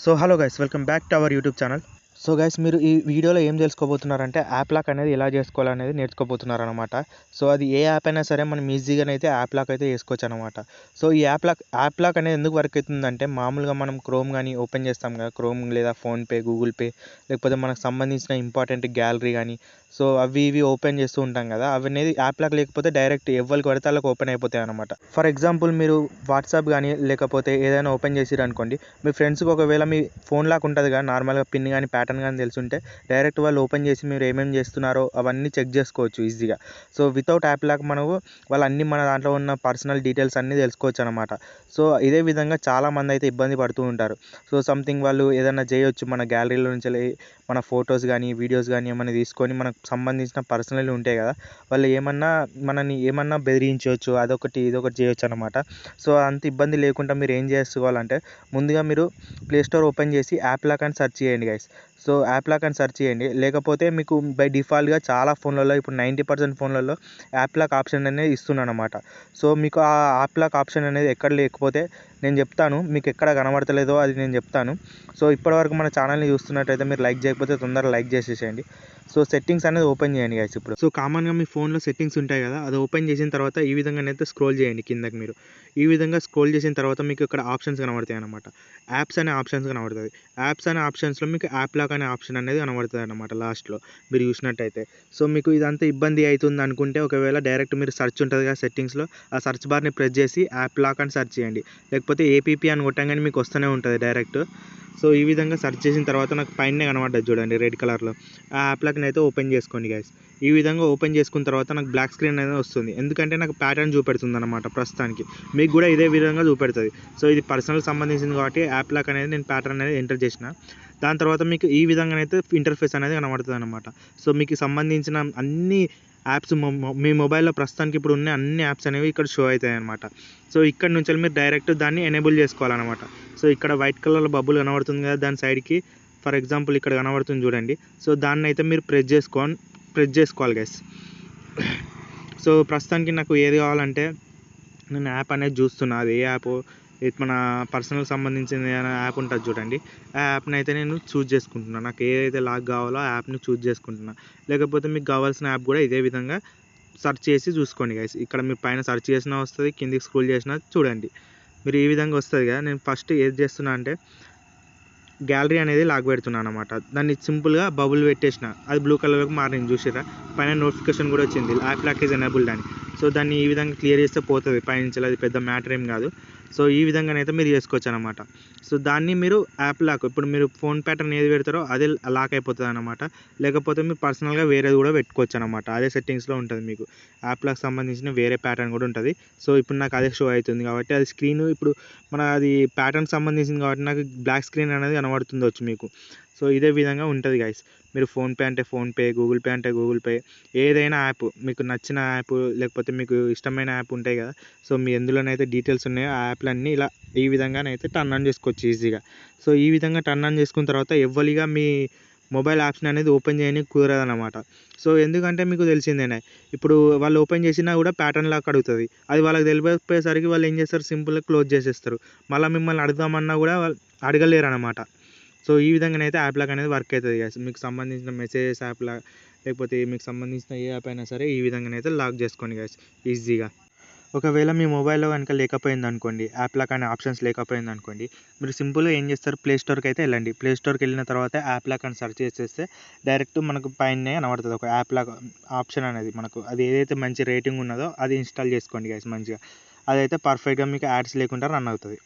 So hello guys, welcome back to our YouTube channel. So guys, మీరు ఈ వీడియోలో ఏం తెలుసుకోబోతున్నారంటే యాప్ లాక్ అనేది ఎలా చేసుకోవాలనేది నేర్చుకోబోతున్నారనమాట. సో అది ఏ యాప్ అయినా సరే మనం ఈజీగానైతే యాప్ లాక్ అయితే చేసుకోవచ్చు అనమాట. సో ఈ యాప్ లాక్ అనేది ఎందుకు వర్క్ అవుతుందంటే, మామూలుగా మనం క్రోమ్ కానీ ఓపెన్ చేస్తాం కదా, క్రోమ్ లేదా ఫోన్పే, గూగుల్ పే, లేకపోతే మనకు సంబంధించిన ఇంపార్టెంట్ గ్యాలరీ కానీ, సో అవి ఇవి ఓపెన్ చేస్తూ ఉంటాం కదా, అవి అనేది యాప్ లాక్ లేకపోతే డైరెక్ట్ ఎవరికి పడితే వాళ్ళకి ఓపెన్ అయిపోతాయి అనమాట. ఫర్ ఎగ్జాంపుల్, మీరు వాట్సాప్ కానీ లేకపోతే ఏదైనా ఓపెన్ చేసిరు అనుకోండి, మీ ఫ్రెండ్స్కి ఒకవేళ మీ ఫోన్ లాక్ ఉంటుంది కదా, నార్మల్గా పిన్ కానీ ప్యాటర్న్ కానీ తెలుసుంటే డైరెక్ట్ వాళ్ళు ఓపెన్ చేసి మీరు ఏమేమి చేస్తున్నారో అవన్నీ చెక్ చేసుకోవచ్చు ఈజీగా. సో వితౌట్ యాప్ లాక్ మనకు వాళ్ళు అన్ని మన దాంట్లో ఉన్న పర్సనల్ డీటెయిల్స్ అన్నీ తెలుసుకోవచ్చు అనమాట. సో ఇదే విధంగా చాలామంది అయితే ఇబ్బంది పడుతూ ఉంటారు. సో సంథింగ్ వాళ్ళు ఏదైనా చేయొచ్చు, మన గ్యాలరీలో నుంచి మన ఫొటోస్ కానీ వీడియోస్ కానీ ఏమైనా తీసుకొని మనకు సంబంధించిన పర్సనల్ ఉంటాయి కదా, వాళ్ళు మనని ఏమన్నా బెదిరించవచ్చు, అదొకటి ఇదొకటి చేయొచ్చు అనమాట. సో అంత ఇబ్బంది లేకుండా మీరు ఏం చేసుకోవాలంటే, ముందుగా మీరు ప్లే స్టోర్ ఓపెన్ చేసి యాప్ లాక్ అని సెర్చ్ చేయండి గైస్. సో యాప్ లాక్ అని సెర్చ్ చేయండి. లేకపోతే మీకు బై డిఫాల్ట్గా చాలా ఫోన్లలో ఇప్పుడు 90% ఫోన్లలో యాప్ లాక్ ఆప్షన్ అనేది ఇస్తున్నాను అనమాట. సో మీకు ఆ యాప్ లాక్ ఆప్షన్ అనేది ఎక్కడ లేకపోతే నేను చెప్తాను, మీకు ఎక్కడ కనబడతలేదో అది నేను చెప్తాను. సో ఇప్పటివరకు మన ఛానల్ని చూస్తున్నట్టయితే మీరు లైక్ చేయకపోతే తొందరగా లైక్ చేసేసేయండి. సో సెట్టింగ్స్ అనేది ఓపెన్ చేయండి గైస్. ఇప్పుడు సో కామన్గా మీ ఫోన్లో సెట్టింగ్స్ ఉంటాయి కదా, అది ఓపెన్ చేసిన తర్వాత ఈ విధంగానైతే స్క్రోల్ చేయండి కిందకి. మీరు ఈ విధంగా స్క్రోల్ చేసిన తర్వాత మీకు ఇక్కడ ఆప్షన్స్ కనబడతాయి అనమాట. యాప్స్ అనే ఆప్షన్స్ కనబడుతుంది. యాప్స్ అనే ఆప్షన్స్లో మీకు యాప్ లాక్ అనే ఆప్షన్ అనేది కనబడుతుంది అనమాట లాస్ట్లో మీరు చూసినట్టయితే. సో మీకు ఇదంతా ఇబ్బంది అవుతుంది అనుకుంటే, ఒకవేళ డైరెక్ట్ మీరు సెర్చ్ ఉంటుంది కదా సెట్టింగ్స్లో, ఆ సెర్చ్ బార్ని ప్రెస్ చేసి యాప్ లాక్ అని సెర్చ్ చేయండి. లేకపోతే ఏపీపీ అని కొట్టంగానే మీకు వస్తూనే ఉంటుంది డైరెక్ట్. సో ఈ విధంగా సెర్చ్ చేసిన తర్వాత నాకు పైన కనబడ్డది చూడండి రెడ్ కలర్లో, ఆ యాప్ లాక్ని అయితే ఓపెన్ చేసుకోండి గైస్. ఈ విధంగా ఓపెన్ చేసుకున్న తర్వాత నాకు బ్లాక్ స్క్రీన్ అనేది వస్తుంది, ఎందుకంటే నాకు ప్యాటర్న్ చూపెడుతుంది అనమాట ప్రస్తుతానికి. మీకు కూడా ఇదే విధంగా చూపెడుతుంది. సో ఇది పర్సనల్ సంబంధించింది కాబట్టి యాప్ లాక్ అనేది నేను ప్యాటర్న్ అనేది ఎంటర్ చేసిన. దాని తర్వాత మీకు ఈ విధంగానైతే ఇంటర్ఫేస్ అనేది కనబడుతుంది అనమాట. సో మీకు సంబంధించిన అన్ని యాప్స్ మీ మొబైల్లో ప్రస్తుతానికి ఇప్పుడు ఉన్న అన్ని యాప్స్ అనేవి ఇక్కడ షో అవుతాయి అనమాట. సో ఇక్కడ నుంచి మీరు డైరెక్ట్ దాన్ని ఎనేబుల్ చేసుకోవాలన్నమాట. సో ఇక్కడ వైట్ కలర్లో బబుల్ కనబడుతుంది కదా, దాని సైడ్కి ఫర్ ఎగ్జాంపుల్ ఇక్కడ కనబడుతుంది చూడండి. సో దాన్ని అయితే మీరు ప్రెస్ చేసుకోవాలి గైస్. సో ప్రస్తుతానికి నాకు ఏది కావాలంటే, నేను యాప్ అనేది చూస్తున్నా, అది ఏ యాప్, మన పర్సనల్ సంబంధించిన యాప్ ఉంటుంది చూడండి, ఆ యాప్ని అయితే నేను చూజ్ చేసుకుంటున్నాను. నాకు ఏదైతే లాక్ కావాలో ఆ యాప్ని చూజ్ చేసుకుంటున్నాను. లేకపోతే మీకు కావాల్సిన యాప్ కూడా ఇదే విధంగా సెర్చ్ చేసి చూసుకోండి గైస్. ఇక్కడ మీరు పైన సెర్చ్ చేసినా వస్తుంది, కిందికి స్క్రోల్ చేసినా చూడండి, మీరు ఈ విధంగా వస్తుంది కదా. నేను ఫస్ట్ ఏది చేస్తున్నా అంటే, గ్యాలరీ అనేది లాక్ పెడుతున్నాను అనమాట. దాన్ని సింపుల్గా బబుల్ పెట్టేసిన, అది బ్లూ కలర్కి మారింది చూసిరా, పైన నోటిఫికేషన్ కూడా వచ్చింది యాప్ లాక్ ఈజ్ ఎనేబుల్డ్ అని. సో దాన్ని ఈ విధంగా క్లియర్ చేస్తే పోతుంది పైనుంచి, అది పెద్ద మ్యాటర్ ఏం కాదు. సో ఈ విధంగానైతే మీరు చేసుకోవచ్చు అనమాట. సో దాన్ని మీరు యాప్ లాక్, ఇప్పుడు మీరు ఫోన్ ప్యాటర్న్ ఏది పెడతారో అదే లాక్ అయిపోతుంది అనమాట. లేకపోతే మీరు పర్సనల్గా వేరేది కూడా పెట్టుకోవచ్చు అనమాట. అదే సెట్టింగ్స్లో ఉంటుంది మీకు యాప్ లాక్ సంబంధించిన వేరే ప్యాటర్న్ కూడా ఉంటుంది. సో ఇప్పుడు నాకు అదే షో అవుతుంది కాబట్టి, అది స్క్రీన్ ఇప్పుడు అది ప్యాటర్న్ సంబంధించింది కాబట్టి నాకు బ్లాక్ స్క్రీన్ అనేది కనబడుతుంది వచ్చు మీకు. సో ఇదే విధంగా ఉంటుంది గైస్. మీరు ఫోన్పే అంటే ఫోన్పే, గూగుల్ పే అంటే గూగుల్ పే, ఏదైనా యాప్ మీకు నచ్చిన యాప్, లేకపోతే మీకు ఇష్టమైన యాప్ ఉంటాయి కదా, సో మీ ఎందులోనైతే డీటెయిల్స్ ఉన్నాయో ఆ యాప్లన్నీ ఇలా ఈ విధంగానైతే టర్న్ ఆన్ చేసుకోవచ్చు ఈజీగా. సో ఈ విధంగా టర్న్ ఆన్ చేసుకున్న తర్వాత ఎవ్వరిగా మీ మొబైల్ యాప్స్ని అనేది ఓపెన్ చేయడానికి కుదరదనమాట. సో ఎందుకంటే మీకు తెలిసిందేనే, ఇప్పుడు వాళ్ళు ఓపెన్ చేసినా కూడా ప్యాటర్న్ లాక్ అడుగుతుంది. అది వాళ్ళకి తెలియకపోయేసరికి వాళ్ళు ఏం చేస్తారు, సింపుల్గా క్లోజ్ చేసేస్తారు. మళ్ళీ మిమ్మల్ని అడుగుదామన్నా కూడా వాళ్ళు అడగలేరు అనమాట. సో ఈ విధంగానైతే యాప్ లాక్ అనేది వర్క్ అవుతుంది గైస్. మీకు సంబంధించిన మెసేజెస్ యాప్ లాక్, లేకపోతే మీకు సంబంధించిన ఏ యాప్ అయినా సరే ఈ విధంగానైతే లాక్ చేసుకోండి గైస్ ఈజీగా. ఒకవేళ మీ మొబైల్లో కనుక లేకపోయింది అనుకోండి, యాప్ లాక్ అనే ఆప్షన్స్ లేకపోయింది అనుకోండి, మీరు సింపుల్గా ఏం చేస్తారు, ప్లే స్టోర్కి అయితే వెళ్ళండి. ప్లే స్టోర్కి వెళ్ళిన తర్వాత యాప్ లాక్ అని సెర్చ్ చేసేస్తే డైరెక్ట్ మనకు పైన కనబడుతుంది ఒక యాప్ లాక్ ఆప్షన్ అనేది. మనకు అది ఏదైతే మంచి రేటింగ్ ఉన్నదో అది ఇన్స్టాల్ చేసుకోండి గైస్ మంచిగా. అదైతే పర్ఫెక్ట్గా మీకు యాడ్స్ లేకుండా రన్ అవుతుంది.